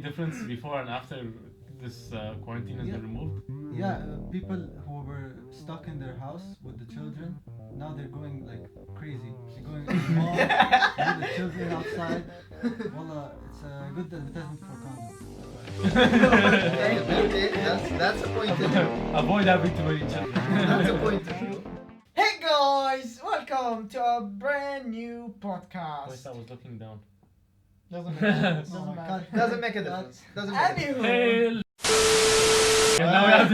difference before and after this quarantine has been removed? Yeah, people who were stuck in their house with the children, now they're going like crazy. They're going to the mall, with the children outside. Wallah, it's a good advertisement for condoms. Okay, that's a point of view. Avoid having too many children. That's a point of view. Hey guys, welcome to a brand new I podcast. was looking down. Doesn't matter. Oh my Doesn't God. matter. Doesn't make a difference. Doesn't make a difference. Anywho, Hey. Now we have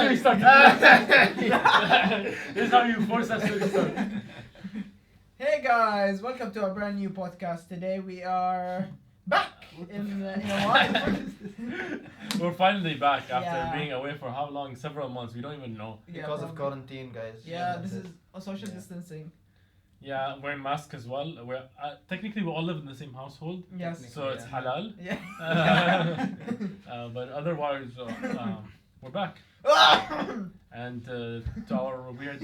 to restart. This is how you force us to restart. hey guys, welcome to a brand new podcast. Today we are back in a while. We're finally back after Yeah. being away for how long? Several months. We don't even know. Because of quarantine, guys. Yeah, That's this it. is a social Yeah. distancing. Yeah, wearing masks as well. We're technically we all live in the same household, Yes. so it's Yeah. halal. Yeah. But otherwise, we're back. And to our weird.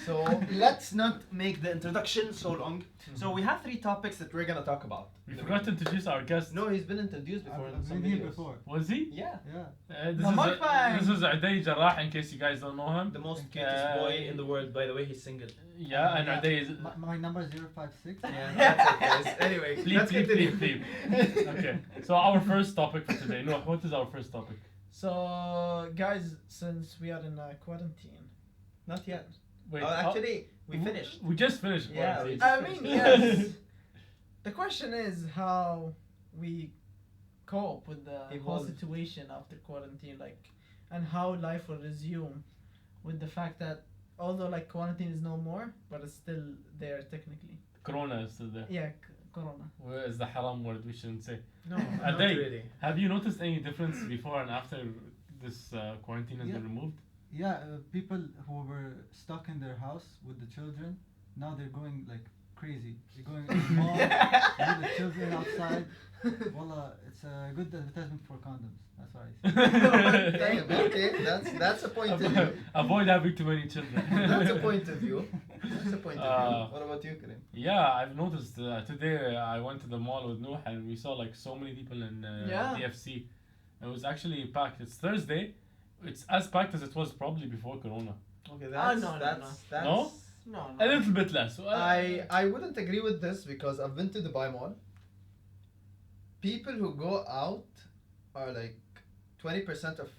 So let's not make the introduction so long. So we have 3 topics that we're gonna talk about. We forgot to introduce our guest. No, he's been introduced before in I've some been here videos. before. Was he? Yeah, Yeah. This The mukbang. is Odai Jarrah, in case you guys don't know him. the most cutest boy in the world. By the way, he's single. Yeah, and Odai is. My number is 056. Yeah, that's it, guys. Anyway, Please, let's please, continue. please, please. Okay, so our first topic for today. Nouh, what is our first topic? So, guys, since we are in quarantine, Not yet. Wait, Actually, we finished. We just finished. Yeah, quarantine. I mean, yes. The question is how we cope with the whole Evolve. situation after quarantine, like, and how life will resume with the fact that although like quarantine is no more, but it's still there technically. Corona is still there. Yeah, corona. Where is the haram word we shouldn't say? No, Are not they- really. Have you noticed any difference before and after this quarantine has Yeah. been removed? Yeah, people who were stuck in their house with the children, now they're going like crazy. They're going to the mall, with the children outside. Wallah, it's a good advertisement for condoms. That's what I say. Okay, that's a point of view. Avoid having too many children. That's a point of view. That's a point of view. What about you, Karim? Yeah, I've noticed today I went to the mall with Nouh and we saw like so many people in Yeah. DFC. It was actually packed. It's Thursday. It's as packed as it was probably before Corona. Okay, no. No? No, A little bit less. I wouldn't agree with this because I've been to Dubai Mall. People who go out are like 20% of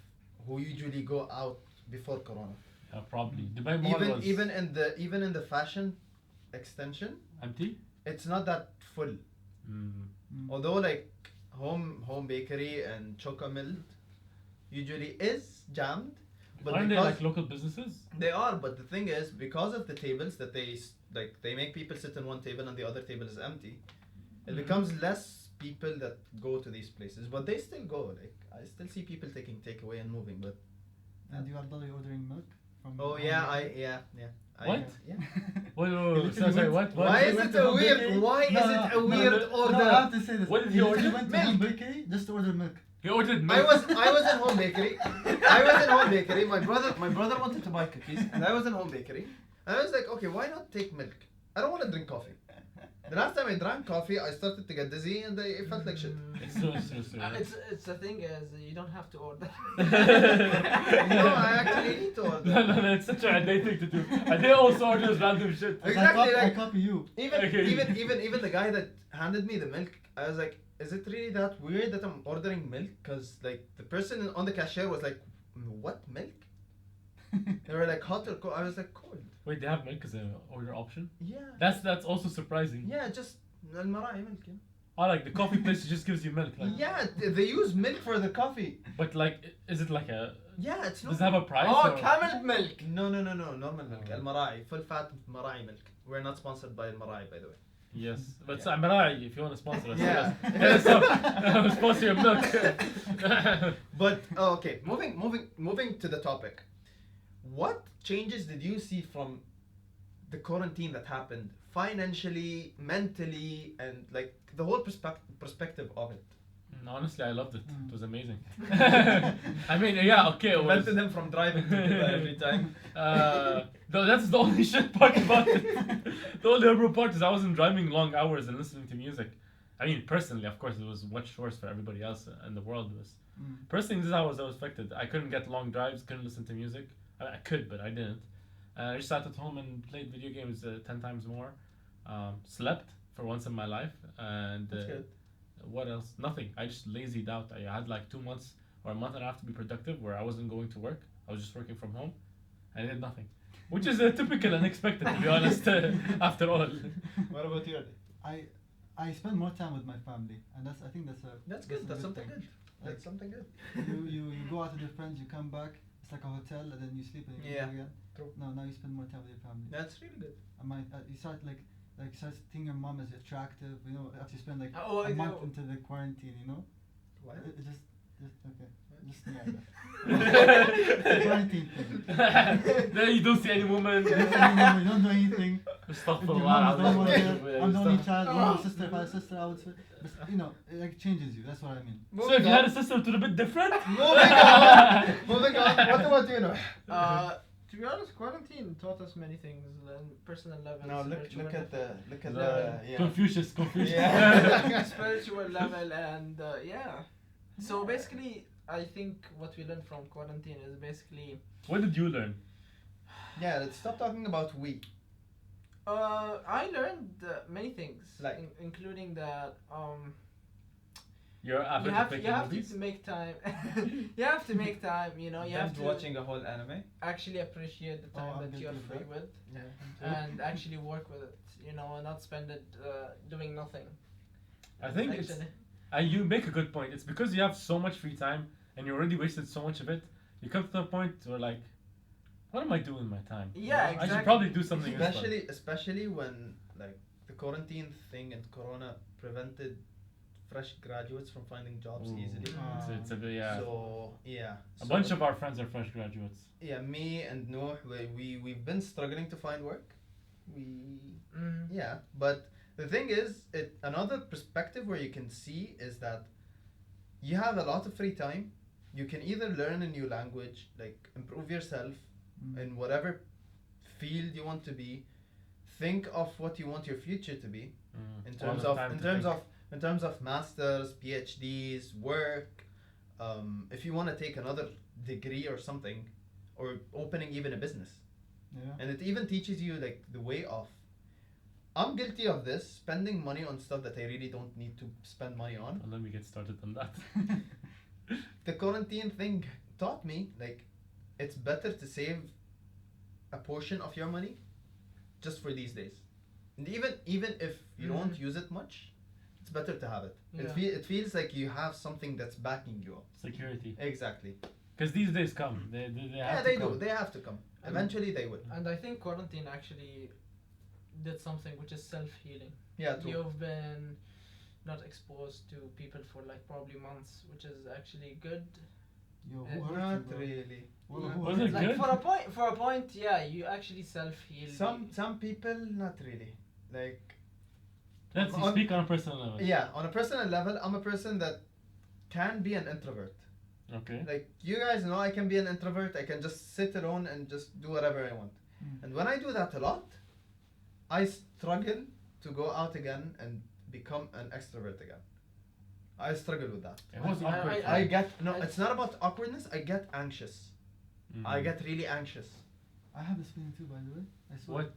who usually go out before Corona. Probably. Dubai Mall was Even in the fashion extension, empty. it's not that full. Although like home bakery and Chocomilk usually is jammed, but Aren't they because like local businesses? they are, but the thing is, because of the tables that they make people sit in one table and the other table is empty, it Mhm. becomes less people that go to these places, but they still go. Like I still see people taking takeaway and moving, but And you are probably ordering milk from. oh yeah, yeah. What? Yeah. Wait, sorry, what? Why is it a weird? Why is it a weird No, order? I have to say this. What did he You order? went to home bakery just to order milk. He ordered milk. I was in home bakery. My brother wanted to buy cookies, and I was in home bakery. And I was like, okay, why not take milk? I don't want to drink coffee. The last time I drank coffee, I started to get dizzy and it felt like shit. It's so. It's the thing is you don't have to order. No, I actually need to order. No, it's such a day thing to do. And they also orders random shit. Exactly, I like- copy you. Even the guy that handed me the milk, I was like, is it really that weird that I'm ordering milk? Because like the person on the cashier was like, what milk? They were like hot or cold. I was like cold. Wait, they have milk as an order option? Yeah. That's also surprising. Yeah, just al-marai milk. Yeah. Oh, like the coffee place just gives you milk. Like. Yeah, they use milk for the coffee. But like, is it like a? Yeah, it's Does not. it have a price? Oh, or? camel milk. No, normal milk. Oh. Al-marai, full fat marai milk. We're not sponsored by al-marai, by the way. Yes, but Yeah. Amarai, if you want to sponsor us. Yeah. Yes. So, sponsor your milk. But okay, moving to the topic. What changes did you see from the quarantine that happened financially, mentally, and like the whole perspective of it? Honestly, I loved it. It was amazing. I mean, yeah, okay. It was, Prevented them from driving to Dubai every time. though that's the only shit part about it. The only horrible part is I wasn't driving long hours and listening to music. I mean, personally, of course, it was much worse for everybody else in the world. It was Mm. personally, this is how I was affected. I couldn't get long drives, couldn't listen to music. I could, but I didn't. I just sat at home and played video games 10 times more. Slept for once in my life, and That's good. what else? Nothing. I just lazied out. I had like 2 months or a month and a half to be productive, where I wasn't going to work. I was just working from home, and I did nothing, which is typical and expected, to be honest. After all, What about you? I spend more time with my family, and I think that's a That's good. That's something thing. good. That's something good. you go out with your friends, you come back, it's like a hotel, and then you sleep and you Yeah, go again. true. No, now you spend more time with your family. That's really good. You start you start seeing your mom as attractive, you know, after you spend like Oh, I a month know. into the quarantine, you know. What? It just okay, just it's a quarantine thing. then you don't see any woman. You don't do anything. Your Astaghfirullah mom is the only one al-azim. there. I'm the only child. You have a sister. If I had a sister, I would say. But, you know, it like changes you. That's what I mean. So if you had a sister, it would have been different. Moving on. Moving on. What about you, Nouh? To be honest, quarantine taught us many things on personal level. No, spiritual look at level. the yeah. Confucius. Yeah. Spiritual level and yeah. So basically, I think what we learned from quarantine is basically What did you learn? Yeah, let's stop talking about we. I learned many things, Like? including that You're you average have to make time. You have to make time. You know, you have to watching a whole anime. actually appreciate the time I'm that you're guilty of free that. with, Yeah. and actually work with it. You know, and not spend it doing nothing. I think it's. Actually. You make a good point. It's because you have so much free time and you already wasted so much of it. You come to the point where like, what am I doing with my time? Yeah, You know? I should exactly. probably do something useful. Especially when like the quarantine thing and Corona prevented fresh graduates from finding jobs Ooh. easily. It's a bit, yeah. So yeah. A bunch of our friends are fresh graduates. Yeah, me and Nouh, we've been struggling to find work. Yeah, but the thing is, another perspective where you can see is that you have a lot of free time. You can either learn a new language, like improve yourself in whatever field you want to be. Think of what you want your future to be in terms of masters, PhDs, work. If you want to take another degree or something, or opening even a business. Yeah. And it even teaches you like the way of. I'm guilty of this, spending money on stuff that I really don't need to spend money on. And let me get started on that. The quarantine thing taught me like it's better to save a portion of your money just for these days. And even if you don't use it much, it's better to have it. Yeah. It feels like you have something that's backing you up. Security. Exactly. Because these days come. They have Yeah, to they come. do. They have to come. Eventually they will. And I think quarantine actually did something which is self-healing. Yeah, true. You've been not exposed to people for like probably months, which is actually good. Yo, Not who hurt you, Not bro? really. Who Was hurt it you? Like good? for a point, yeah, you actually self-heal. Some people not really. Like Let's speak on a personal level. yeah, on a personal level, I'm a person that can be an introvert. Okay. Like you guys know, I can be an introvert. I can just sit alone and just do whatever I want. And when I do that a lot, I struggle to go out again and become an extrovert again. I struggle with that. It was I- awkward. I get it's not about awkwardness. I get anxious. I get really anxious. I have this feeling too, by the way. I swear. What?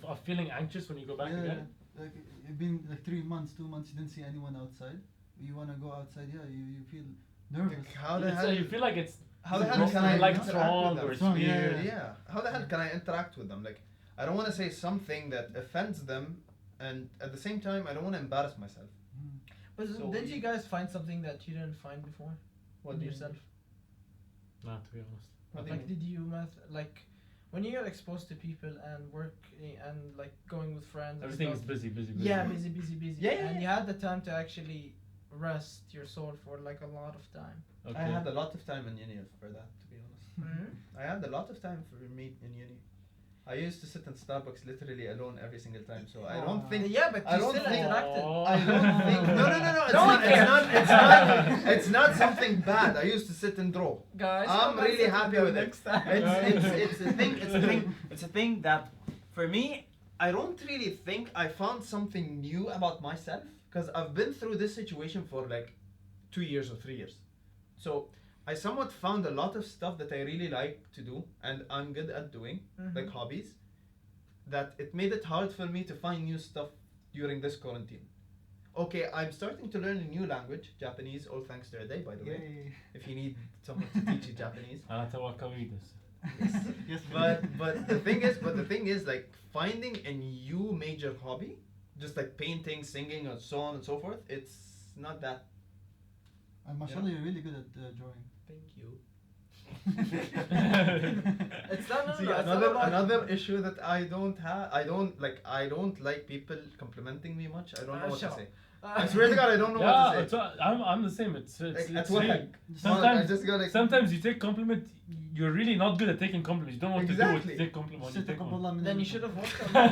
Of feeling anxious when you go back Yeah, again? like it's been like 3 months, 2 months. You didn't see anyone outside. You wanna go outside? Yeah, you feel nervous. Like, how the It's, hell? you feel like it's How the it's hell a can I like interact strong with or them? Strong, yeah, weird. Yeah. How the hell can I interact with them? Like, I don't want to say something that offends them, and at the same time, I don't want to embarrass myself. Mm. But So didn't you- you guys find something that you didn't find before? What in do you yourself? Not to be honest. What do you Like, mean? did you like when you're exposed to people and work and like going with friends? and Everything is stuff, busy. Yeah, busy. Yeah, yeah, And yeah. you had the time to actually rest your soul for like a lot of time. Okay. I had a lot of time in uni for that, to be honest. Mm-hmm. I had a lot of time for me in uni. I used to sit in Starbucks literally alone every single time, so I don't Aw. think. Yeah, but I you don't still think- interacted. I don't think. No. It's No not. one It's cares. not. It's not. It's not something bad. I used to sit and draw. Guys, I'm come and really sit happy them with it. next time. It's a thing. It's a thing. It's a thing that, for me, I don't really think I found something new about myself because I've been through this situation for like 2 years or 3 years. So I somewhat found a lot of stuff that I really like to do and I'm good at doing, like hobbies, that it made it hard for me to find new stuff during this quarantine. Okay, I'm starting to learn a new language, Japanese, all thanks to Odai, by the way. Yay. If you need someone to teach you Japanese. Yes, But the thing is like finding a new major hobby, just like painting, singing, and so on and so forth. It's not that. And mashallah, you're really good at drawing. Thank you. It's not, See, it's not about- another issue that I don't have. I don't like people complimenting me much. I don't know what to shut say. up. I swear to God, I don't know Yeah, what to say. I'm the same. It's Like, it's at work, real. I Sometimes just go like. sometimes you take compliment. You're really not good at taking compliments. You don't know what to do Exactly. with take compliment. You take one. Then you should have worked on that.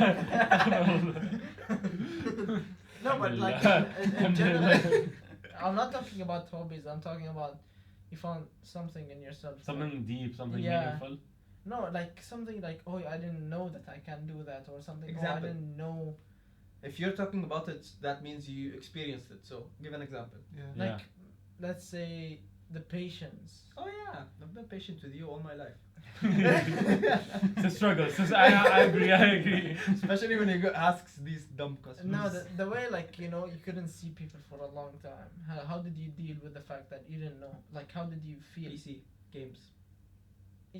No, but like in general, I'm not talking about hobbies. I'm talking about you found something in yourself. Something deep, something Yeah. meaningful. No, like something like, oh, I didn't know that I can do that, or something. Oh, I Example. didn't know. If you're talking about it, that means you experienced it. So give an example. Yeah. Yeah. Like, let's say the patience. Oh yeah, I've been patient with you all my life. It's a struggle. I agree. I agree. Especially when you asks these dumb questions. No, the way like you couldn't see people for a long time. How did you deal with the fact that you didn't know? Like, how did you feel? PC games.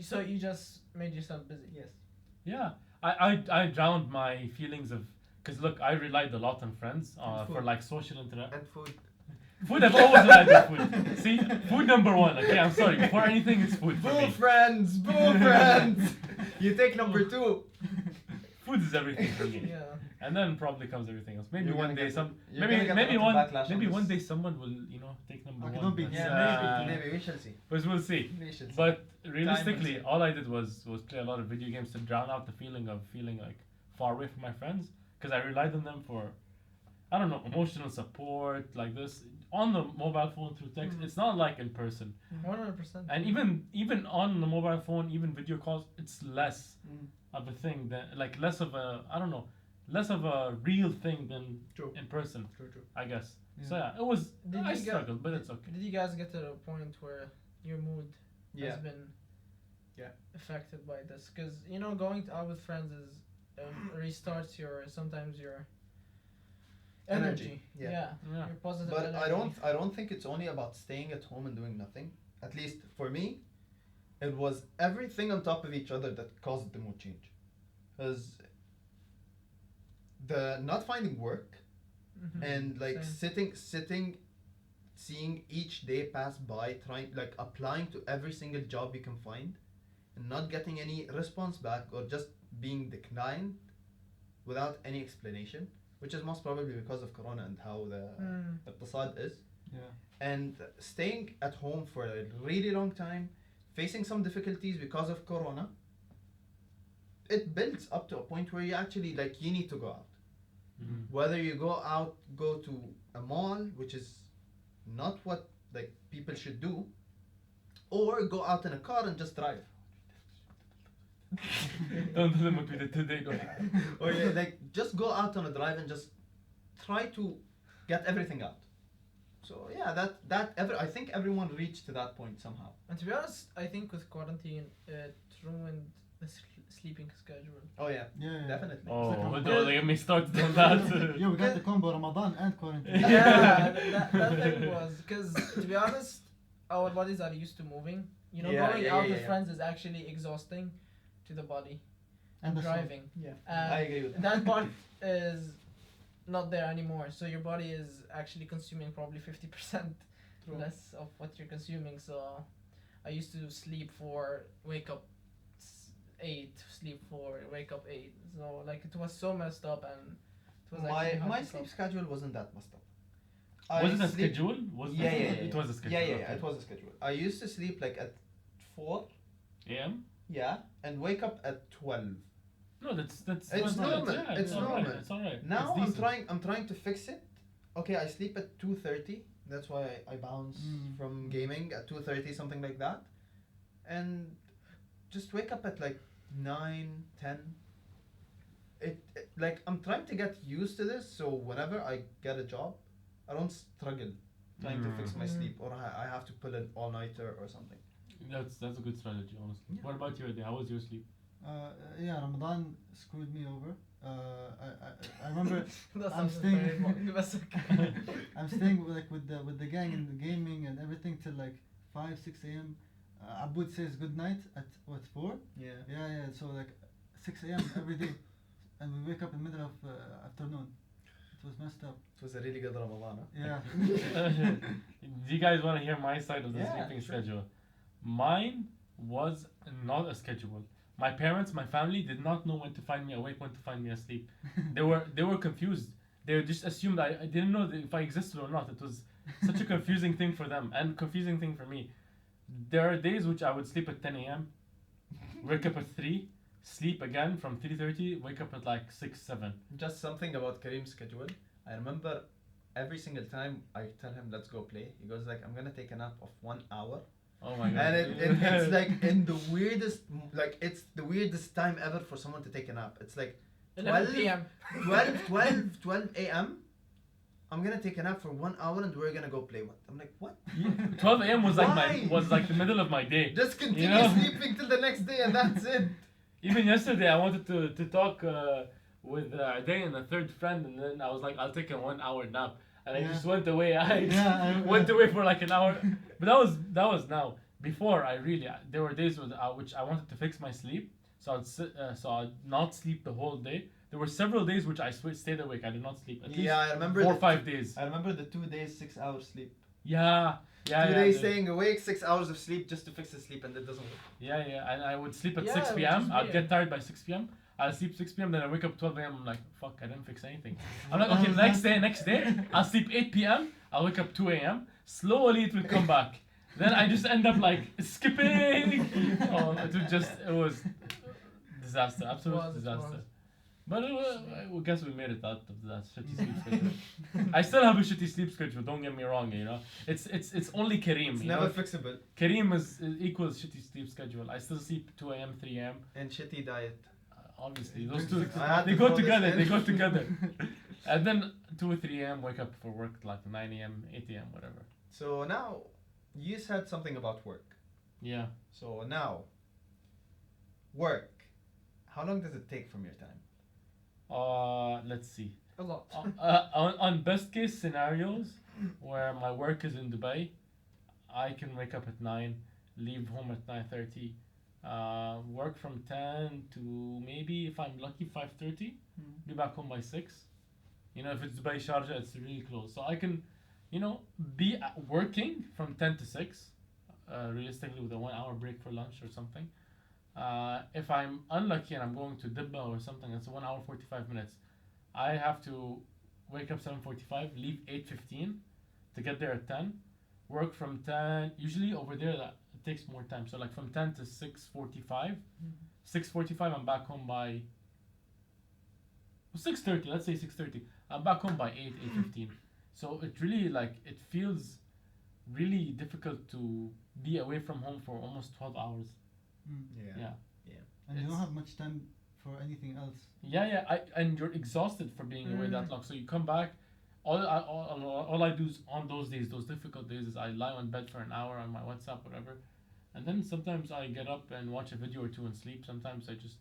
So you just made yourself busy. Yes. Yeah, I drowned my feelings of, because look, I relied a lot on friends And for food. like social interaction. And food. Food, I've always relied on food. See, food number one. Okay, I'm sorry. Before anything, it's food for Boo me. friends, boo friends. You take number 2. Food is everything for me. Yeah. And then probably comes everything else. Maybe You're one gonna day get some, the- you're gonna get maybe a lot of one, backlash maybe on one this. day someone will take number Okay, one. don't be That's, Yeah, Maybe we shall see. But we'll see. We shall see. But realistically, see. all I did was play a lot of video games to drown out the feeling of feeling like far away from my friends, because I relied on them for, I don't know, emotional support like this on the mobile phone through text. It's not like in person. 100%. And even on the mobile phone, even video calls, it's less of a thing than like less of a, I don't know, less of a real thing than True. in person, True. I guess. Yeah. So yeah, it was. Did I you get- struggled, but it's okay. Did you guys get to a point where your mood Yeah. has been Yeah. affected by this? Because going out with friends is restarts sometimes your energy. Yeah. Yeah. Your positive But energy. I don't think it's only about staying at home and doing nothing. At least for me, it was everything on top of each other that caused the mood change. Because the not finding work Mhm. and like Same. sitting, seeing each day pass by, trying like applying to every single job you can find, and not getting any response back or just being declined without any explanation, which is most probably because of Corona and how the اقتصاد is. Yeah. And staying at home for a really long time, facing some difficulties because of Corona, it builds up to a point where you actually like you need to go out. Mhm. Whether you go to a mall, which is not what like people should do, or go out in a car and just drive. Don't limit me to today. Or yeah, like just go out on a drive and just try to get everything out. So yeah, I think everyone reached to that point somehow. And to be honest, I think with quarantine, it ruined the sleeping schedule. Oh yeah, Yeah. definitely. Oh, Second don't get me started on that. Yeah, we got the combo Ramadan and quarantine. Yeah, that thing was because to be honest, our bodies are used to moving. Yeah, Going yeah, out yeah, with yeah. friends is actually exhausting to the body. And the soul. Driving. Yeah, And I agree with that. that part is not there anymore. So your body is actually consuming probably 50% True. less of what you're consuming. So I used to sleep 4, wake up 8, sleep 4, wake up 8. So like it was so messed up, and it was actually hard My to sleep stop. schedule wasn't that messed up. Was it a sleep- schedule? Was Yeah, yeah, yeah. It was a schedule. Yeah, okay. it was a schedule. I used to sleep like at 4, AM? yeah, and wake up at 12. No, that's It's not- normal. yeah, It's alright, normal. It's alright. Now It's decent. I'm trying to fix it. Okay, I sleep at 2:30. That's why I bounce from gaming at 2:30, something like that, and just wake up at like 9, 10. It like I'm trying to get used to this, so whenever I get a job I don't struggle trying to fix my Mm. sleep, or I have to pull an all-nighter or something. That's a good strategy, honestly. Yeah. What about your day? How was your sleep? Yeah, Ramadan screwed me over. I remember That I'm sounds staying. very بس okay. I'm staying like with the gang and the gaming and everything till like 5-6 a.m. Abud says good night at what 4? Yeah. Yeah. So like 6 a.m. every day, and we wake up in the middle of afternoon. It was messed up. It was a really good Ramadan. Huh? Yeah. Do you guys want to hear my side of the Yeah, sleeping sure. schedule? Mine was not a schedule. My parents, my family did not know when to find me awake, when to find me asleep. They were confused. They just assumed I didn't know if I existed or not. It was such a confusing thing for them and confusing thing for me. There are days which I would sleep at 10 a.m., wake up at 3, sleep again from 3:30, wake up at like 6, 7. Just something about Kareem's schedule. I remember every single time I tell him let's go play, he goes like, I'm gonna take a nap of 1 hour. Oh my god. And it's like in the weirdest, like it's the weirdest time ever for someone to take a nap. It's like 11 p.m. 12 a.m. I'm gonna take a nap for 1 hour and we're gonna go play. What? I'm like, what? 12 a.m. was Why? like the middle of my day. Just continue You know? sleeping till the next day and that's it. Even yesterday, I wanted to talk with Day and a third friend, and then I was like, I'll take a 1 hour nap, and I Yeah. just went away. I Yeah, went away for like an hour, but that was now. Before I really, there were days which I wanted to fix my sleep, so I'd not sleep the whole day. There were several days which I stayed awake. I did not sleep. At least I remember 4 or 5 days. I remember the 2 days, 6 hours sleep. Yeah. 2 days the- staying awake, 6 hours of sleep just to fix the sleep, and it doesn't work. Yeah, and I would sleep at Yeah, 6 which p.m. is I'd weird. get tired by 6 p.m. I'll sleep 6 p.m. Then I wake up 12 a.m. I'm like, fuck, I didn't fix anything. I'm like, okay, next day, I'll sleep 8 p.m. I'll wake up 2 a.m. Slowly it will come back. Then I just end up like skipping. Oh, it was disaster, absolute It was. disaster. But I guess we made it out of that shitty sleep schedule. I still have a shitty sleep schedule. Don't get me wrong. You know, it's only Kareem. It's you never know? fixable. Kareem is equals shitty sleep schedule. I still sleep 2 a.m., 3 a.m. And shitty diet. Obviously, those two I had they to go throw this together. in. They go together. And then 2 or 3 a.m. wake up for work like 9 a.m., 8 a.m. whatever. So now, you said something about work. Yeah. So now, work. How long does it take from your time? Let's see. A lot. On best case scenarios, where my work is in Dubai, I can wake up at 9, leave home at 9:30, work from 10 to maybe if I'm lucky 5:30, be back home by 6. You know, if it's Dubai Sharjah, it's really close. So I can, be working from 10 to 6, realistically with a 1 hour break for lunch or something. If I'm unlucky and I'm going to Dibba or something, it's 1 hour 45 minutes. I have to wake up 7:45, leave 8:15 to get there at 10. Work from 10. Usually over there it takes more time. So like from 10 to 6:45. 6:45 I'm back home by 6:30. Let's say 6:30. I'm back home by 8:15. So it really it feels really difficult to be away from home for almost 12 hours. Yeah. And you don't have much time for anything else. And you're exhausted for being away that long. So you come back. All I do is on those days, those difficult days, is I lie on bed for an hour on my WhatsApp, whatever, and then sometimes I get up and watch a video or two and sleep. Sometimes I just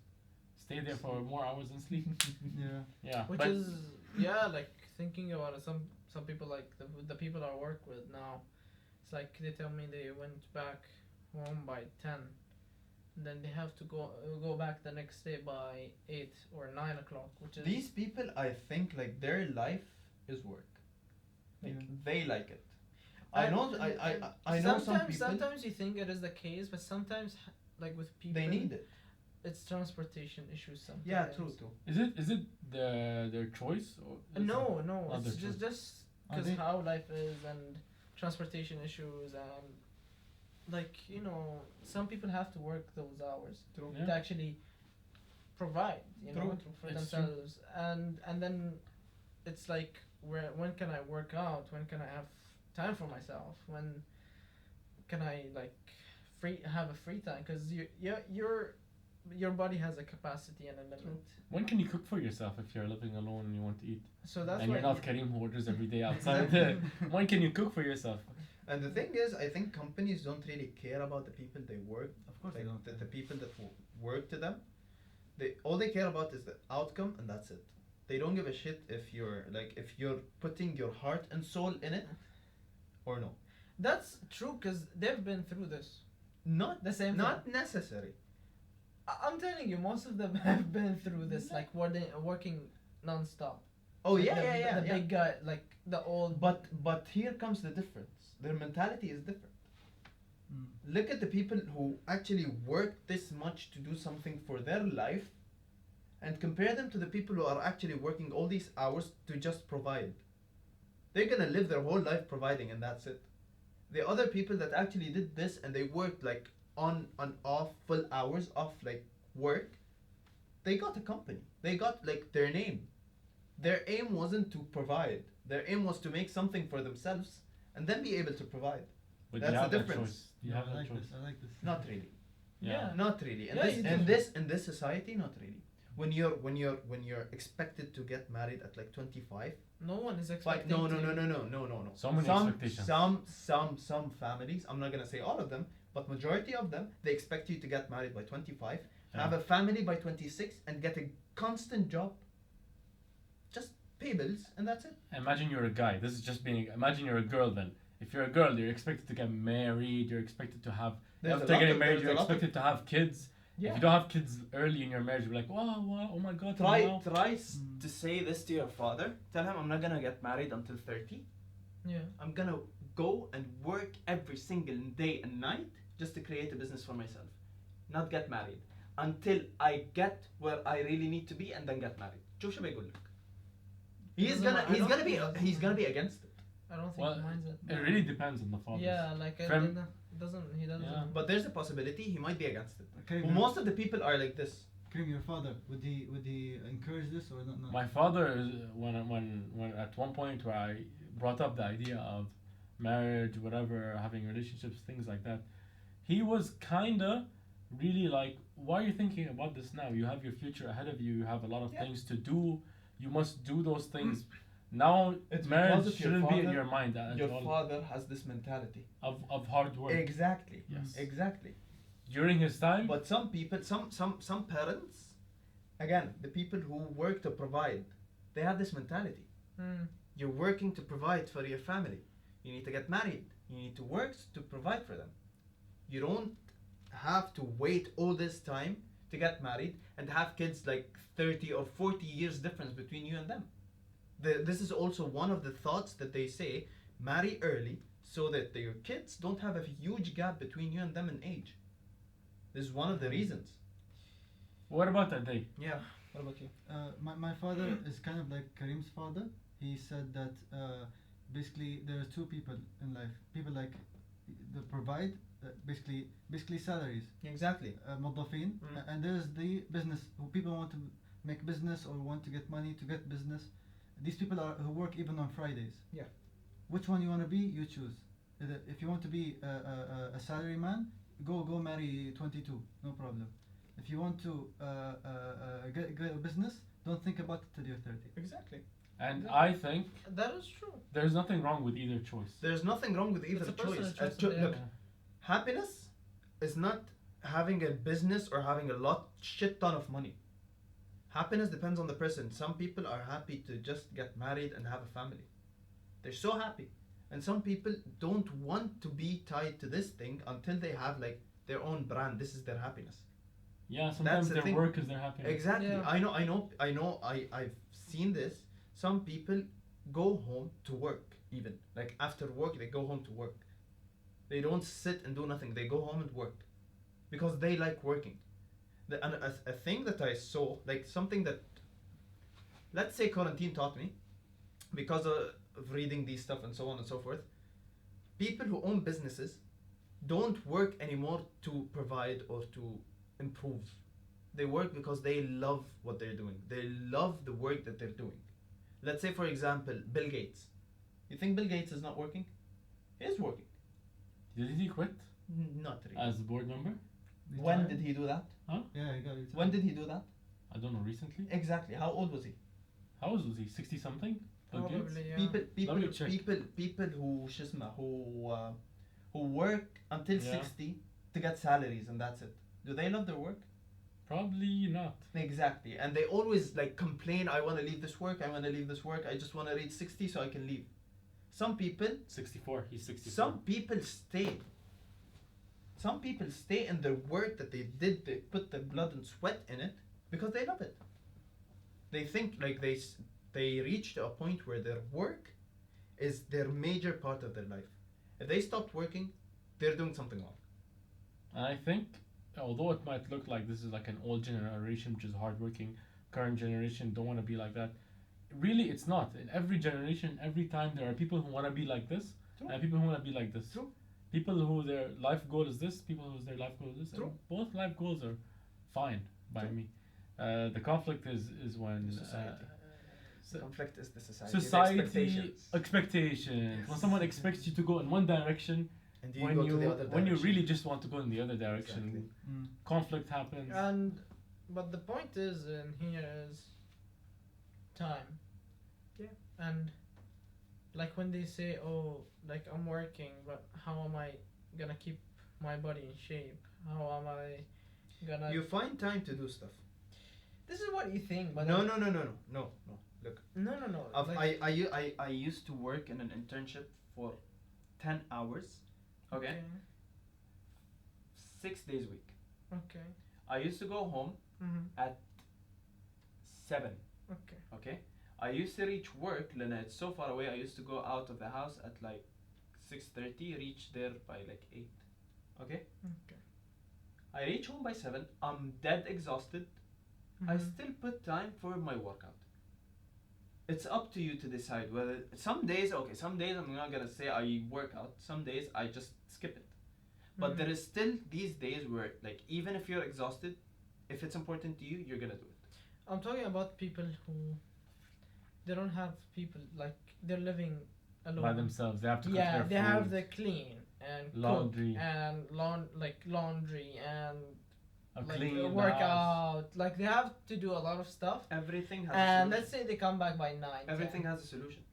stay there for more hours and sleep. Yeah. Which but is like thinking about it. Some people like the people I work with now. It's like they tell me they went back home by 10. And then they have to go back the next day by 8 or 9 o'clock, which is These people, I think, like their life is work. Like they like it. I know some people. Sometimes you think it is the case, but sometimes like with people They need it. It's transportation issues sometimes. Yeah, true. is it their choice or No, other it's choice? just because how life is and transportation issues and some people have to work those hours True. to actually provide True. for It's themselves and then it's like when can I work out, when can I have time for myself, when can I have a free time, because you're your body has a capacity and a limit. When can you cook for yourself if you're living alone and you want to eat? So that's And why you're not Kareem who orders every day outside. Exactly. When can you cook for yourself? And the thing is, I think companies don't really care about the people they work. Of course they Like don't. the people that work to them, all they care about is the outcome, and that's it. They don't give a shit if you're putting your heart and soul in it, or no. that's true because they've been through this. Not The same Not necessary. I'm telling you, most of them have been through this, like working non-stop. Oh Like yeah, the, yeah, yeah. The yeah. big guy, like the old. But here comes the difference. Their mentality is different. Look at the people who actually work this much to do something for their life, and compare them to the people who are actually working all these hours to just provide. They're gonna live their whole life providing, and that's it. The other people that actually did this and they worked like on and off, full hours of like work, they got a company. They got like their name. Their aim wasn't to provide. Their aim was to make something for themselves and then be able to provide. But That's you have the that difference. choice. You Yeah, have I that like choice. this. I like this. Not really. Yeah. Not really. Yeah, you do. In this society, not really. When you're expected to get married at like 25, No one is like expecting. no. So many some expectations. some families, I'm not gonna say all of them, but majority of them, they expect you to get married by 25, have a family by 26, and get a constant job. Just pay bills, and that's it. Imagine you're a guy. This is just being. Imagine you're a girl then. If you're a girl, you're expected to get married. You're expected to have. There's a After lot getting of- married, there's you're a lot of- expected to have kids. Yeah. If you don't have kids early in your marriage, you're like, wow, oh my god. Try wow. to say this to your father. Tell him I'm not gonna get married until 30. Yeah. I'm gonna go and work every single day and night just to create a business for myself. Not get married until I get where I really need to be and then get married. شوف شو بيقول لك. He's gonna be against it. I don't think Well, he minds it. it really depends on the father. Yeah, like I From- doesn't. He doesn't. Yeah. But there's a possibility he might be against it. Okay, Well, most of the people are like this. Kareem, your father, would he encourage this or not? My father, when at one point where I brought up the idea of marriage, whatever, having relationships, things like that, he was kinda really like, why are you thinking about this now? You have your future ahead of you. You have a lot of Yeah. things to do. You must do those things. Now, It's marriage because of your shouldn't be in father- your mind at Your all. father has this mentality. Of hard work. Exactly. Yes. Exactly. During his time, But some people, some parents, again, the people who work to provide, they have this mentality. Mm. You're working to provide for your family. You need to get married. You need to work to provide for them. You don't have to wait all this time to get married and have kids like 30 or 40 years difference between you and them. This is also one of the thoughts that they say, marry early so that your kids don't have a huge gap between you and them in age. This is one of the reasons. what about that day? Yeah. What about you? My father is kind of like Kareem's father. He said that basically there are two people in life. People like the provide, basically salaries, Exactly. موظفين, and there's the business who people want to make business or want to get money to get business. These people are who work even on Fridays. Yeah. Which one you want to be, you choose. If you want to be a salary man, go marry 22, no problem. If you want to get a business, don't think about it till you're 30. Exactly. And I think That is true. there's nothing wrong with either choice. There's nothing wrong with either It's a personal choice. choice at the Look, end. happiness is not having a business or having a shit ton of money. Happiness depends on the person. Some people are happy to just get married and have a family. They're so happy. And some people don't want to be tied to this thing until they have like their own brand. This is their happiness. Yeah, sometimes the their thing. work is their happiness. Exactly. Yeah. I've seen this. Some people go home to work even. Like after work they go home to work. They don't sit and do nothing. They go home and work. Because they like working. A thing that I saw, like something that, let's say quarantine taught me, because of reading these stuff and so on and so forth, people who own businesses don't work anymore to provide or to improve. They work because they love what they're doing. They love the work that they're doing. Let's say, for example, Bill Gates. You think Bill Gates is not working? He is working. Did he quit Not really. as board member? When did he do that? Yeah, he got retired. When did he do that? I don't know, recently. Exactly. How old was he? How old was he? 60 something? Bill Gates? Probably, yeah. People Let me check. who shisma who work until Yeah. 60 to get salaries and that's it. Do they love their work? Probably not. Exactly. And they always like complain, I want to leave this work, I want to leave this work, I just want to reach 60 so I can leave. Some people 64. He's 64. Some people stay. Some people stay in their work that they did, they put their blood and sweat in it because they love it. They think like they reach to a point where their work is their major part of their life. If they stopped working, they're doing something wrong. And I think, although it might look like this is like an old generation which is hardworking, current generation don't want to be like that. Really, it's not. In every generation, every time, there are people who want to be like this, True. and people who want to be like this. True. People who their life goal is this, people whose their life goal is this. True. And both life goals are fine by True. me. The conflict is when Society. so- Conflict is the society. society expectations. When someone expects you to go in one direction, And you when go you to the other when you direction. really just want to go in the other direction, Exactly. conflict happens. But the point is in here is time. Yeah. And like when they say, oh, like I'm working, but how am I gonna keep my body in shape? How am I gonna? You find time to do stuff. This is what you think, but No. then- Look, no. Like, I used to work in an internship for 10 hours. Okay. 6 days a week. Okay. I used to go home Mhm. at 7. Okay. Okay. I used to reach work, Lena, it's so far away. I used to go out of the house at like 6:30, reach there by like 8. Okay. Okay. I reach home by 7. I'm dead exhausted. I Mhm. still put time for my workout. It's up to you to decide whether some days I'm not gonna say I work out. Some days I just skip it. But Mhm. there is still these days where like even if you're exhausted, if it's important to you, you're gonna do it. I'm talking about people who they don't have people, like they're living alone by themselves, they have to cook Yeah, their they have food. the clean and Laundry. cook and laundry and like Clean the work house. out. Like they have to do a lot of stuff. Everything has a And solution. let's say they come back by 9. Everything 10. has a solution.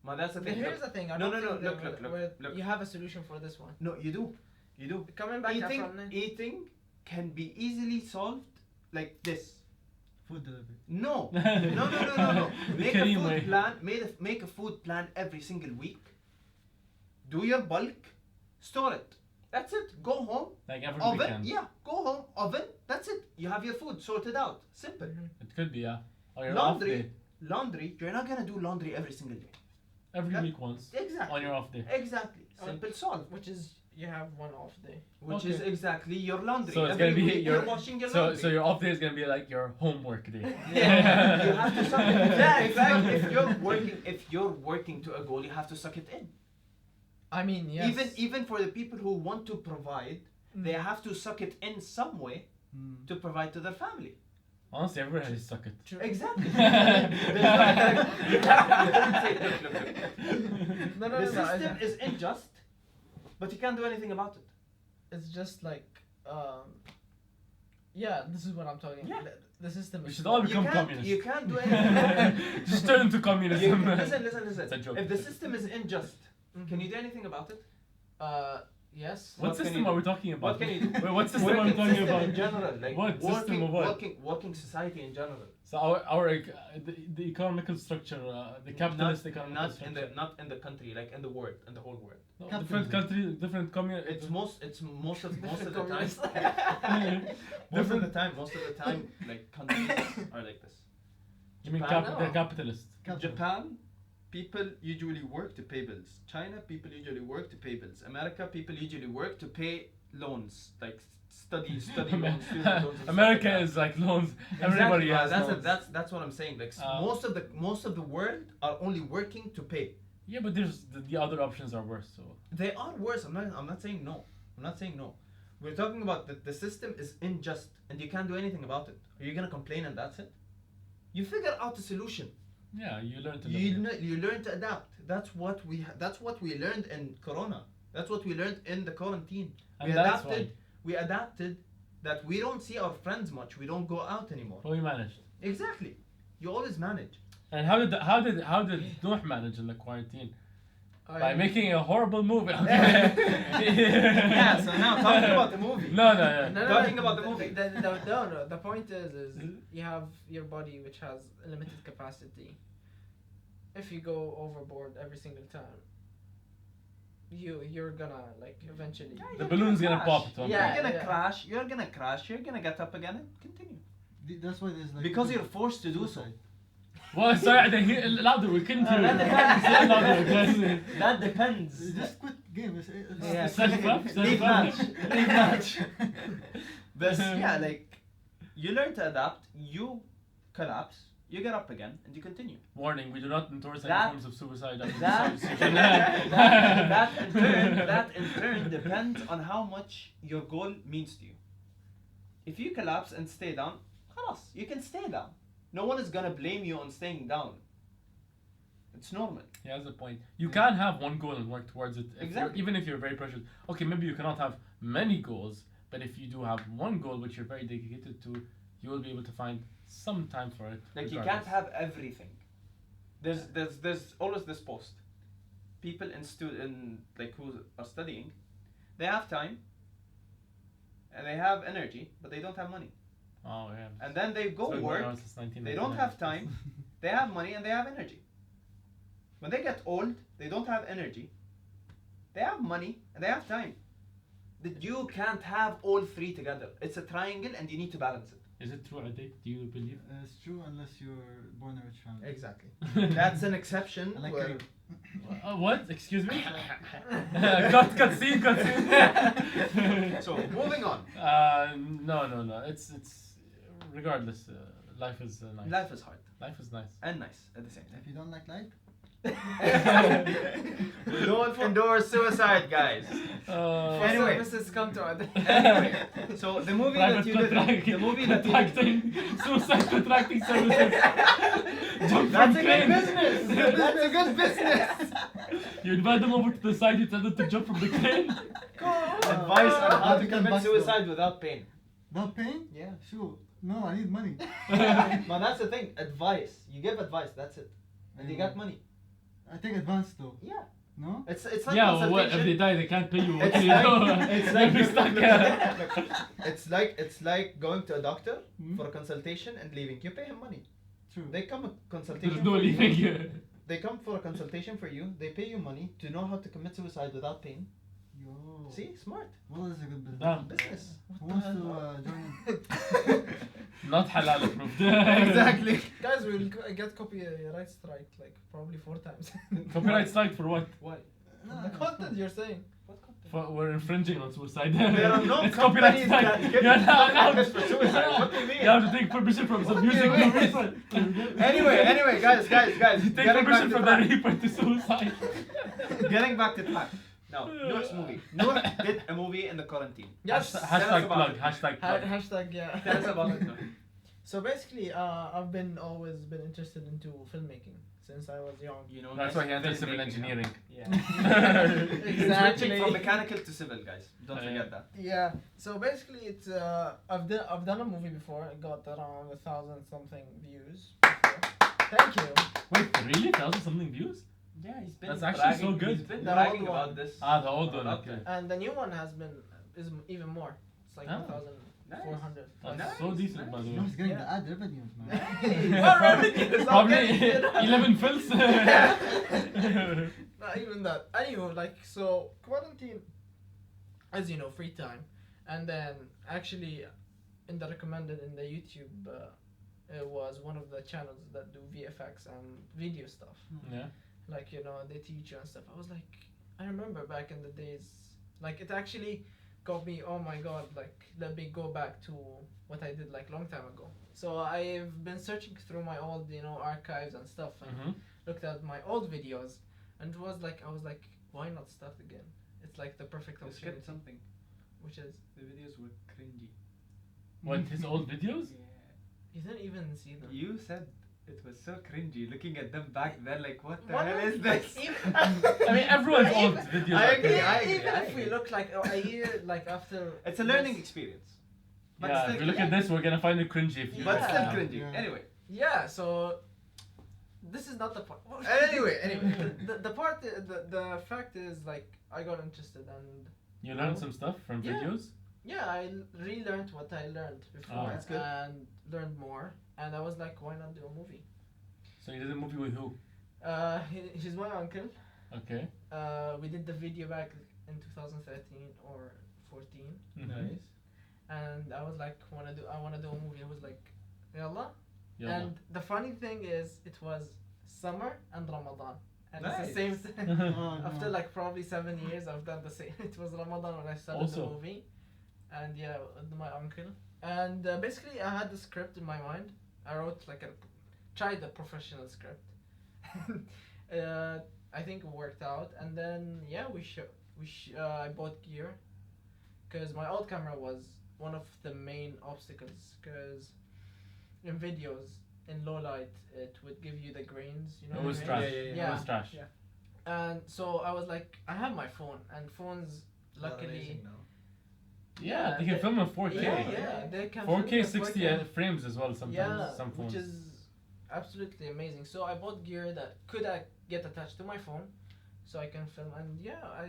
Man, that's the But thing. here's Look, the thing. I No, don't no, no, think look, that look, where look. you have a solution for this one. no, you do. You do. Coming back from Eating can be easily solved like this. Food delivery. No. No. Make a Kareem food way. plan. Make a food plan every single week. Do your bulk. Store it. That's it. Go home. Like every Oven. weekend. Yeah. Go home. Oven. That's it. You have your food sorted out. Simple. Mhm. It could be, yeah. Or your off Laundry. day. Laundry. You're not gonna do laundry every single day. Every Yeah. week once. Exactly. On your off day. Exactly. Simple solved. Which is you have one off day. Which Okay. is exactly your laundry. So it's Every gonna be week your you're washing your so laundry. so your off day is gonna be like your homework day. Yeah, you have to suck it. Yeah, exactly. exactly. If you're working to a goal, you have to suck it in. I mean, yes. Even for the people who want to provide, they have to suck it in some way Mm. to provide to their family. Honestly, everyone has to suck it. True. Exactly. No, The no, system is unjust, but you can't do anything about it. It's just like, yeah, this is what I'm talking Yeah. about. The system We is. should all You become can't, communists. you can't do anything about it. Just turn into You, communism. listen. It's a joke. If the system is unjust, Mhm. can you do anything about it? Yes. What What can system you are do? we talking about? What can you do? Wait, what system are we Working talking system about? in general, like What system of what? working society in general. So the economical structure, the capitalist economical structure. Not in the country, like in the world, in the whole world. No, Capitalism. different country, different community. It's most of the time. communists. Most of the time, like countries are like this. You mean Japan? No. capitalist? Japan, people usually work to pay bills. China, people usually work to pay bills. America, people usually work to pay loans, like study loans, student loans. and stuff America like that. is like loans. Exactly, Everybody yeah, has loans. that's what I'm saying. Like Uh, most of the world are only working to pay. Yeah, but there's the other options are worse. So They are worse. I'm not saying no. I'm not saying no. We're talking about the system is unjust and you can't do anything about it. Are you gonna complain and that's it? You figure out a solution. yeah, you learn to live with it. You learn to adapt. That's what we learned in Corona. That's what we learned in the quarantine. And that's We adapted that we don't see our friends much. We don't go out anymore. Well, we managed. Exactly. You always manage. And how did Nouh manage in the quarantine? By making a horrible movie. Yeah. So now talking about the movie. No. Talking about the movie. No. The point is you have your body which has a limited capacity. If you go overboard every single time, you're gonna like eventually. The balloon's gonna pop at one Yeah. point. You're gonna crash. You're gonna get up again and continue. That's why there's like Because you're forced to do so. suicide. Well, sorry, louder. We couldn't hear. that depends. Louder, guys. That depends. Just quit game. Yeah. Self-love, Leave self-love. match. Leave match. But yeah, like you learn to adapt. You collapse. You get up again and you continue. Warning: we do not endorse any That- forms of suicide. That in turn depends on how much your goal means to you. If you collapse and stay down, خلاص, you can stay down. No one is gonna blame you on staying down. It's normal. He has a point. You can have one goal and work towards it. Exactly. Even if you're very pressured. Okay, maybe you cannot have many goals, but if you do have one goal which you're very dedicated to, you will be able to find some time for it. Like you regardless. can't have everything. There's always this post. People in like who are studying, they have time and they have energy, but they don't have money. Oh yeah. And then they go So work. around since 1999. They don't have time. They have money and they have energy. When they get old, they don't have energy. They have money and they have time. That you can't have all three together. It's a triangle and you need to balance it. Is it true, Odai? Do you believe? It's true unless you're born a rich family. Exactly. That's an exception. I like where- Karim. What? Excuse me? cut scene. So moving on. No. It's regardless. Life is nice. Life is hard Life is nice. and nice at the same time. If you don't like life, We don't endorse suicide, guys. Anyway. Services come to it. Anyway, so the movie that Private you did, the movie that you did, contracting, suicide contracting services. Jump that's from a good plane. business. That's a good business. You invite them over to the side. You tell them to jump from the plane. Advice on how to Become commit backstory. suicide without pain. without pain? Yeah. Sure. No, I need money. But that's the thing. Advice. You give advice. That's it. And you get money. I take advance though. Yeah. No? It's like Yeah, well, what if consultation. they die? They can't pay you. What It's do you like- do? it's like- You're stuck. It's like going to a doctor Hmm? for a consultation and leaving. You pay him money. True. They come a consultation. There's no for you. leaving here. They come for a consultation for you. They pay you money to know how to commit suicide without pain. Yo. See, smart Well, this is a good business. Damn. business. Who wants to join in? Not halal approved. Exactly. Guys, we'll get copyright strike like probably 4 times. Copyright strike for what? Why? The content you're saying. What content? For, we're infringing on suicide. There are no It's copyright companies strike. that give You're not allowed. companies for suicide. What do you mean? You have to take permission from some What do you music mean? producer. Anyway, guys. Take Getting back permission to from the track. reaper to suicide. Getting back to track. No. Nouh's movie. Nouh did a movie in the quarantine. Yes. Tell us Hashtag about plug. it. Hashtag plug. Hashtag yeah. Tell us about it. Nouh. So basically, I've always been interested into filmmaking since I was young. You know, That's nice why he entered civil filmmaking, engineering. Yeah. Exactly. Switching from mechanical to civil, guys. Don't Yeah. forget that. Yeah. So basically, it's I've done a movie before. It got around 1,000 something views. Before. Thank you. Wait, really? 1,000 something views? Yeah, he's been That's actually so bragging- good. He's been The bragging old one. about this. Ah, the old one. About Okay. that. And the new one is even more. It's like Oh. 1,400. That's Nice, so decent, by the No, way. he's getting Yeah. the ad revenues, man. What revenues? Probably 11 films. Not even that. Anyway, like, so quarantine, as you know, free time, and then actually, in the recommended in the YouTube, it was one of the channels that do VFX and video stuff. Yeah. Like, you know, they teach you and stuff. I was like, I remember back in the days, like, it actually got me, oh my god, like, let me go back to what I did, like, long time ago. So I've been searching through my old, you know, archives and stuff, and Mm-hmm. looked at my old videos, and it was like, I was like, why not start again? It's like the perfect You opportunity, skipped something. which is, The videos were cringy. What, his old videos? you didn't even see them. You said it was so cringy looking at them back then, like, what the What hell is- is this? I mean, everyone's old videos. I are agree, crazy. I agree, Even I if we agree. look like a year, like after. It's a learning experience. But yeah, still if you look at this, we're gonna find it cringy if you. But Yeah. still cringy. Yeah. Anyway. Yeah, so this is not the part. Anyway. the part, the fact is like I got interested and You learned some stuff from Yeah. videos. yeah, I relearned what I learned before Oh. That's good. and learned more. And I was like, why not do a movie? So you did a movie with who? He's my uncle. Okay. We did the video back in 2013 or 14, Mhm. Nice. and I was like, I wanna do a movie. I was like, yalla. Yalla. And the funny thing is, it was summer and Ramadan, and it's Nice. the same thing. Oh, no. After like probably 7 years, I've done the same. It was Ramadan when I started Also. the movie, and yeah, with my uncle. And basically, I had the script in my mind. I wrote tried a professional script. I think it worked out, and then yeah, I bought gear, because my old camera was one of the main obstacles. Because in videos in low light, it would give you the grains. You know. It what was I mean? trash. Yeah. It was trash. Yeah. And so I was like, I have my phone, and phones, luckily, Yeah, they can film in 4K. yeah, they can film 4K in 60 frames as well sometimes. yeah, Some phones. which is absolutely amazing. So I bought gear that could get attached to my phone, so I can film. And yeah,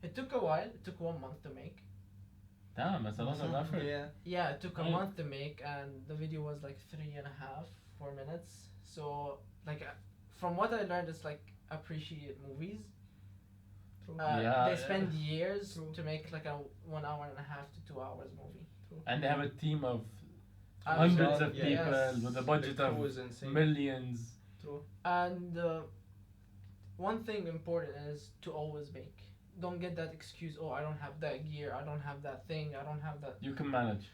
it took a while. It took 1 month to make. Damn, that's a lot of effort. Yeah. Yeah, it took a Right. month to make, and the video was like 3.5, 4 minutes. So like, from what I learned, it's like appreciate movies. Yeah, They spend years True. to make like a 1.5 to 2 hours movie. And they have a team of I'm hundreds sure- of yeah. people Yes. with a budget The of crew is insane. millions. True. And one thing important is to always make. Don't get that excuse. Oh, I don't have that gear. I don't have that thing. I don't have that. You can manage.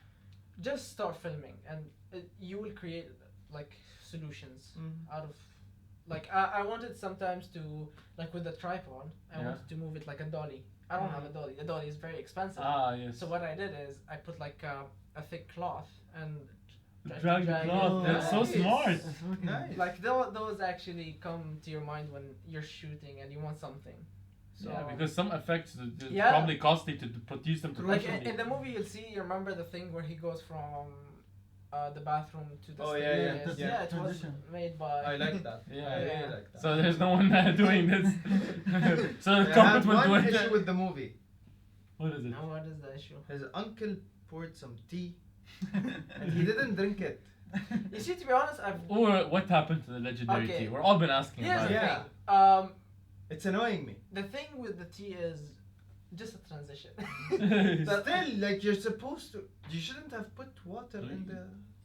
Just start filming, and you will create like solutions out of. Like I wanted sometimes to, like with the tripod, I Yeah. wanted to move it like a dolly. I don't have a dolly. The dolly is very expensive. Ah, yes. So what I did is I put like a thick cloth and tried to Drag the drag it. cloth. That's so Nice. smart. It's working. Nice. Like those actually come to your mind when you're shooting and you want something. So Yeah, because some effects it's Yeah. probably costly to produce them like professionally. in the movie you'll see, you remember the thing where he goes from the bathroom to the Oh, yeah, stairs? yeah. It was Transition. made by I like that. Yeah. I really Yeah. like that. So there's no one doing this. So the I carpet have will do one it. issue with the movie. What is it? Now what is the issue? His uncle poured some tea and he didn't drink it. You see, to be honest, Or what happened to the legendary Okay. tea? We're all been asking here's about the it. Yeah. thing. It's annoying me. The thing with the tea is just a transition. Still, like you're supposed to. You shouldn't have put water in the.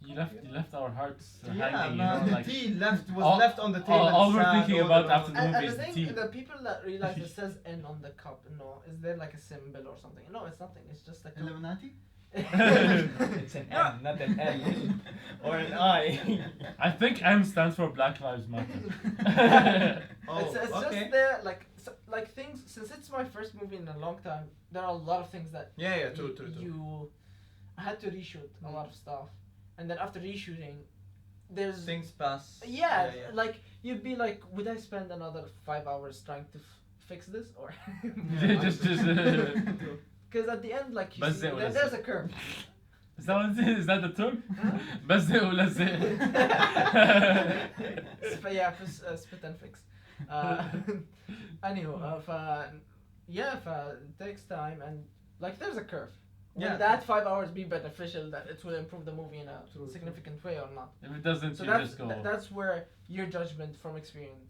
You left our hearts Yeah, hanging, man. you know, like tea was all- left on the table. all we're sad thinking all about alone. after the And movie the is the thing, tea. the people that realize it says N on the cup, no, is there like a symbol or something? No, it's nothing. It's just like Illuminati? It's an No. N, not an L. Or an I. I think M stands for Black Lives Matter. Oh, it's okay. just there, like things. Since it's my first movie in a long time, there are a lot of things that Yeah, true. I had to reshoot a lot of stuff, and then after reshooting, there's Things pass. yeah, like you'd be like, would I spend another 5 hours trying to fix this or? just Because at the end, like you بس see, زي ولا there's زي. a curve. Is that what it is? Is that the term? Huh? بس زي ولا زي. Spit and fix. Anyhow, it takes time, and like there's a curve. Will Yeah. that 5 hours be beneficial, that it will improve the movie in a True. significant way or not? If it doesn't, So you that's just go. that's where your judgment from experience.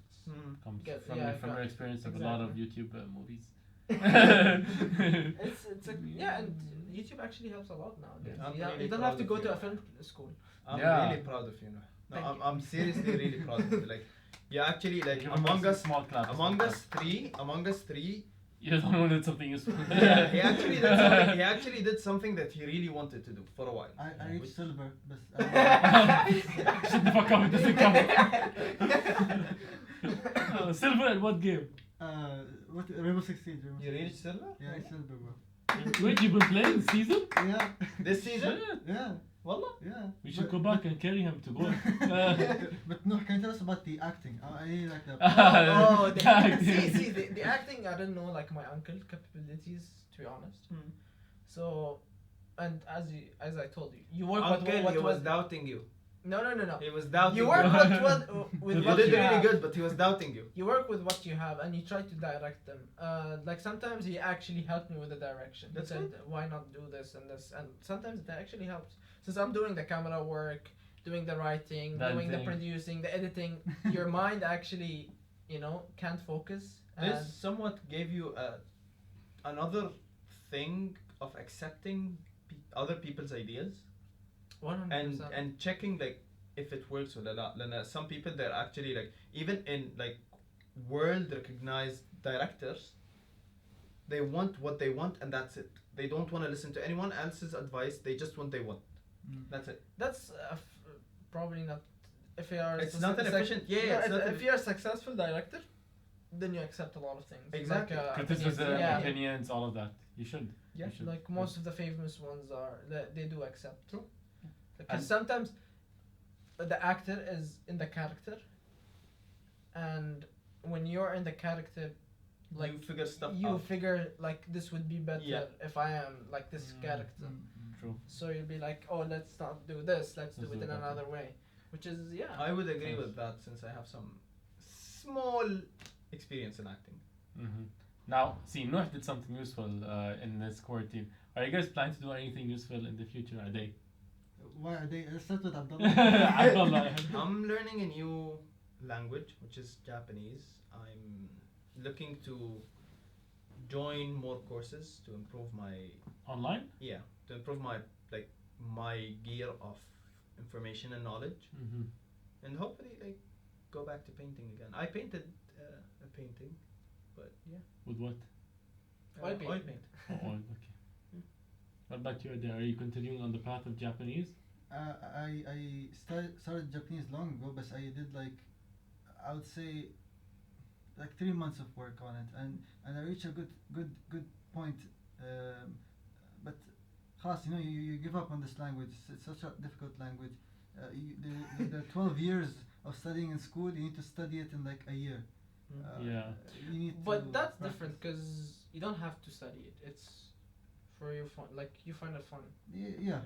Comes Get- from, yeah, from your got- experience of a lot of YouTube movies. It's a yeah, and YouTube actually helps a lot nowadays. I'm You really don't proud have to of go you. to a film school. I'm Yeah. really proud of you. No, Thank you. I'm seriously really proud of you. Like, yeah, actually, like Give him among a us, small clap. among us three, You don't know that something is. yeah, he actually did something. He actually did something that he really wanted to do for a while. I reached silver, but Shut the fuck up! It doesn't count. Silver at what game? what Rainbow Six Siege. Rainbow You Six reached Siege. silver Yeah, I reached silver, bro. Wait, you've been playing this season? Yeah, this season. Shit. yeah, Wallah. yeah. We should But- go back and carry him to go. But no, can you tell us about the acting? I really like that. Oh, the acting. see, the acting. I don't know, like my uncle capabilities, to be honest. So, and as I told you, you work Uncle, with what he was was doubting you. no. He was doubting You work with You what did you really have. good, but he was doubting you. You work with what you have, and you try to direct them. Like sometimes he actually helped me with the direction. That's he said, "Why not do this and this?" And sometimes it actually helps. Since I'm doing the camera work, doing the writing, That doing the thing. producing, the editing, your mind actually, can't focus. This And somewhat gave you another thing of accepting other people's ideas 100%. and checking like if it works or not. Then some people they're actually like even in like world recognized directors, they want what they want and that's it. They don't want to listen to anyone else's advice. They just want they want. That's it. That's probably not. If you are It's not an efficient. Yeah, it's not if you're a successful director, then you accept a lot of things. Exactly. Like, Criticism, opinions. Yeah. opinions, all of that. You should. Yeah, You should. Like most of the famous ones are, they do accept. True. Because And- sometimes the actor is in the character, and when you're in the character, like you figure stuff you out. figure like this would be better Yeah. if I am like this character. True. So you'll be like, oh, let's not do this. Let's do Let's it do in that. another way, which is I would agree Nice. with that since I have some small experience in acting. Mm-hmm. Now, see, Nouh did something useful in this quarantine. Are you guys planning to do anything useful in the future? Are they? Why are they? Let's start with Abdullah. Abdullah. I'm learning a new language, which is Japanese. I'm looking to join more courses to improve my Online? to improve my my gear of information and knowledge, Mm-hmm. and hopefully go back to painting again. I painted a painting, but yeah. With what? Oil paint. Oil paint. Oh, oil, okay. What about you, Odai? Are you continuing on the path of Japanese? I started Japanese long ago, but I did I would say 3 months of work on it, and I reached a good point. But خلاص, you give up on this language. It's such a difficult language. The 12 years of studying in school, you need to study it in a year. Yeah. You need But to that's practice. different because you don't have to study it. It's for your fun. Like you find it fun. Yeah.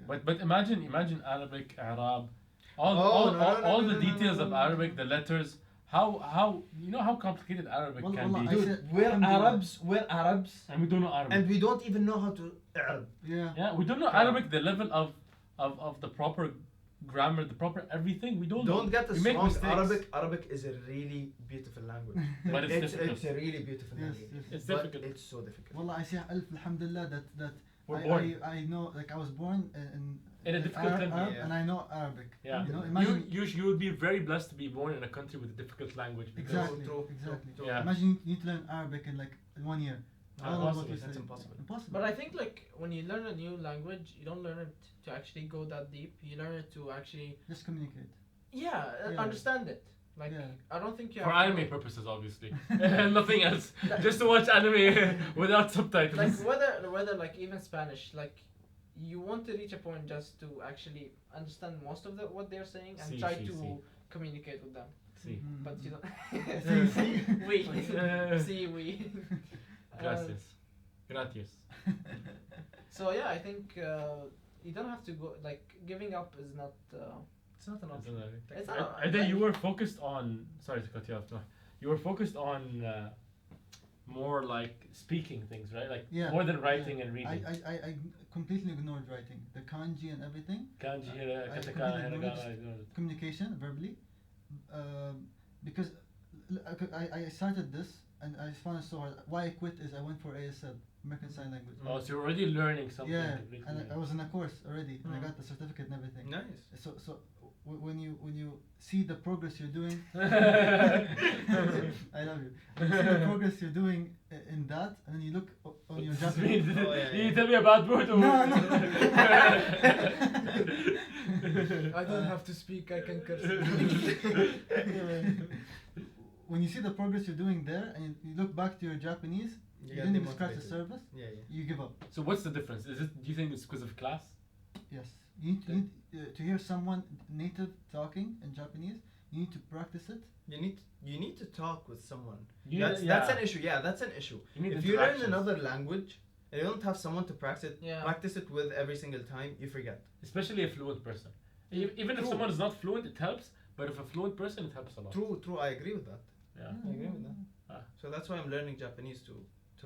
But imagine Arabic, Arab, all Oh, all, no, all, no, all no, the no, no, details no, of no. Arabic, the letters. How you know how complicated Arabic Well, can wallah, be, I Dude, said- we're Alhamdulillah. Arabs, and we don't know Arabic. and we don't even know how to Arab. Yeah. Yeah, we don't know Arabic, the level of the proper grammar, the proper everything. We don't know. Don't get us We make wrong. mistakes. Arabic is a really beautiful language. But it's difficult. It's a really beautiful Yes, language. yes. It's but difficult. It's so difficult. Wallah, I say alhamdulillah that We're born. I know, I was born In a difficult country. Arab, Yeah. and I know Arabic. Yeah. You know, imagine You would be very blessed to be born in a country with a difficult language. Because exactly, True, exactly. true. Yeah. Imagine you need to learn Arabic in in 1 year. Not All of what possible, you that's say. impossible. Impossible. But I think when you learn a new language, you don't learn it to actually go that deep. You learn it to actually Just communicate. yeah. understand it. Like Yeah. I don't think you for have to anime go- purposes, obviously, nothing else. Just to watch anime without subtitles. like whether even Spanish, you want to reach a point just to actually understand most of what they're saying and try to communicate with them. See. Mhm. But you don't. See? we Uh, see we. Gracias. Gracias. So yeah, I think you don't have to go giving up is not. It's not an option. It's not- I think you were focused on. Sorry to cut you off. No. You were focused on more speaking things, right? Yeah. More than writing yeah. and reading. I completely ignored writing. The kanji and everything. Kanji, I katakana, completely hiragana. ignored I ignored it. Communication verbally. Because I started this and I found it so hard. Why I quit is I went for ASL, American Sign Language. Oh, so you're already learning something. Yeah, completely and I new. was in a course already, and I Mm. got the certificate and everything. Nice. So when you see the progress you're doing, I love you. When you see the progress you're doing in that, and then you look on your This Japanese. means- Oh, yeah, You yeah. tell me about Bodo. No, no. I don't have to speak. I can curse. When you see the progress you're doing there, and you look back to your Japanese, you get didn't even scratch the demotivated. surface. Yeah, yeah. You give up. So what's the difference? Do you think it's because of class? Yes. You need to hear someone native talking in Japanese. You need to practice it. You need to talk with someone. Yeah, That's an issue. Yeah, that's an issue. You need If you learn interactions. another language, and you don't have someone to practice Yeah. it with every single time, you forget. Especially a fluent person. Even if True. someone is not fluent, it helps. But if a fluent person, it helps a lot. True. I agree with that. Yeah. I agree with that. Ah. So that's why I'm learning Japanese to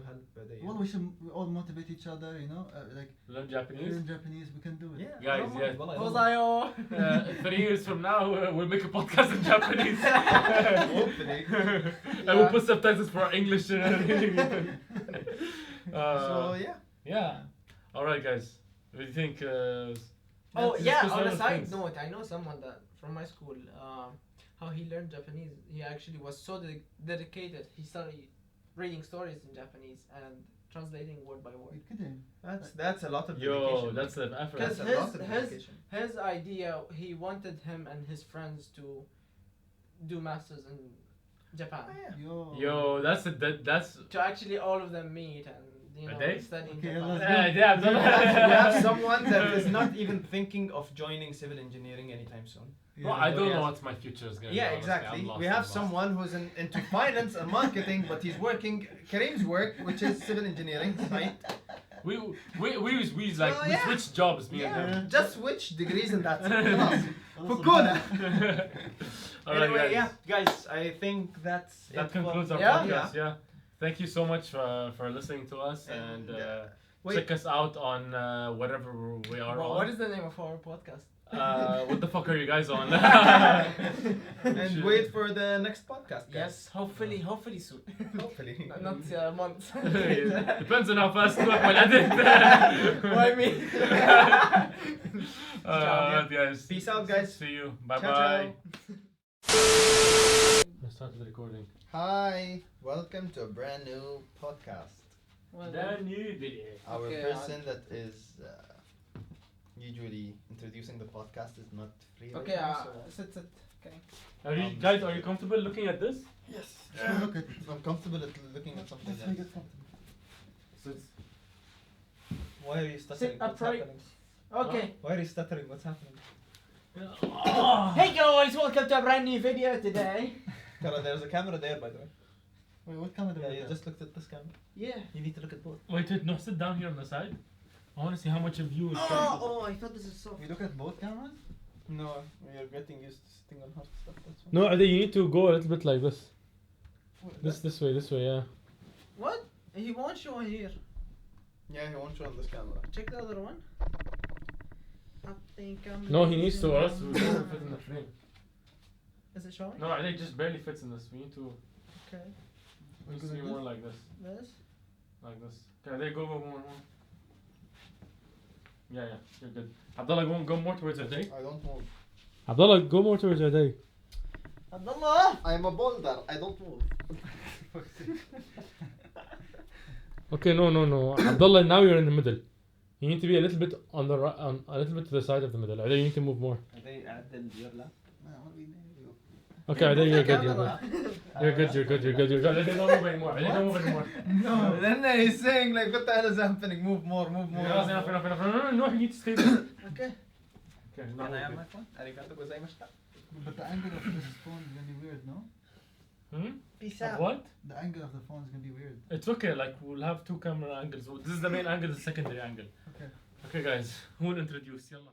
help. Well, we should all motivate each other, you know, like Learn Japanese. learn Japanese. We can do it. Yeah. Guys, I don't yeah. mind. Wallah, I don't mind. Hozayo. 3 years from now, we'll make a podcast in Japanese. Hopefully. And we'll put subtitles for our English. So Uh, yeah. yeah. All right, guys. What do you think? Oh let's yeah, discuss on a other side things. note, I know someone that from my school, how he learned Japanese. He actually was so dedicated. He started reading stories in Japanese and translating word by word. Kidding. That's a lot of Yo, dedication. that's an effort. That's Because a lot of his dedication. his idea, he wanted him and his friends to do masters in Japan. Oh, yeah. Yo, that's To actually all of them meet and A day? study in Okay, Japan. let's yeah, We have someone that is not even thinking of joining civil engineering anytime soon. Well, I don't Yes. know what my future is gonna be. Yeah, honestly. exactly. I'm lost, We I'm have lost. someone who's into finance and marketing, but he's working Kareem's work, which is civil engineering, right? We we So, yeah. switch jobs, me and Yeah, him. just switch degrees and that's it. Also, Fukuda. All right, Anyway, guys. yeah, guys, I think that's That it concludes for, our Yeah. podcast. Yeah. Thank you so much for listening to us and wait. check us out on whatever we are Well, on. what is the name of our podcast? What the fuck are you guys on? And wait for the next podcast, guys. Yes, hopefully soon. Hopefully. Not months. Depends on how fast we will edit. Why me? Alright, guys. Peace out, guys. See you. Bye Ciao, bye. Let's start the recording. Hi, welcome to a brand new podcast. Well, Brand new video. Our Okay, person that is usually introducing the podcast is not free. right okay, now, so- sit. Okay. Guys, are you comfortable looking at this? Yes. Look at it. I'm comfortable at looking at something Let's make else. it comfortable. So it's, Why are you stuttering? Sit What's upright. happening? Okay. Why are you stuttering? What's happening? Hey guys, welcome to a brand new video today. Kara, there's a camera there, by the way. Wait, what camera do Yeah, we you have? just looked at this camera. Yeah. You need to look at both. wait, no, sit down here on the side. I want to see how much of you is Oh, I thought this is soft. We look at both cameras? No, we are getting used to sitting on hard stuff. That's why. No, I think you need to go a little bit like this. What, This way, yeah. What? He won't show here. Yeah, he won't show on this camera. Check the other one. I think I'm. No, he needs to, or else losing we my don't fit in the frame. Is it showing? No, I think it just barely fits in this. We need to Okay. needs to be more like this. This. Like this. Okay, there, go more. Yeah, you're good. Abdullah, go more towards your day. I don't move. Abdullah, go more towards your day. Abdullah. I'm a boulder. I don't move. Okay, no. Abdullah, now you're in the middle. You need to be a little bit on the right, a little bit to the side of the middle. I think you need to move more. Okay, I think you're good. You're good. Let him not move anymore. Let him not move anymore. No. Then he's saying like, what the hell is happening? Move more. Yeah, enough. No, you need to stay there. Okay. Okay, Can now I have move my phone? Arigato gozaimashita. But the angle of this phone is gonna be weird, no? Peace Of out. what? The angle of the phone is gonna be weird. It's okay, like we'll have two camera angles. This is the main angle, the secondary angle. Okay. Okay guys, who will introduce? Yalla.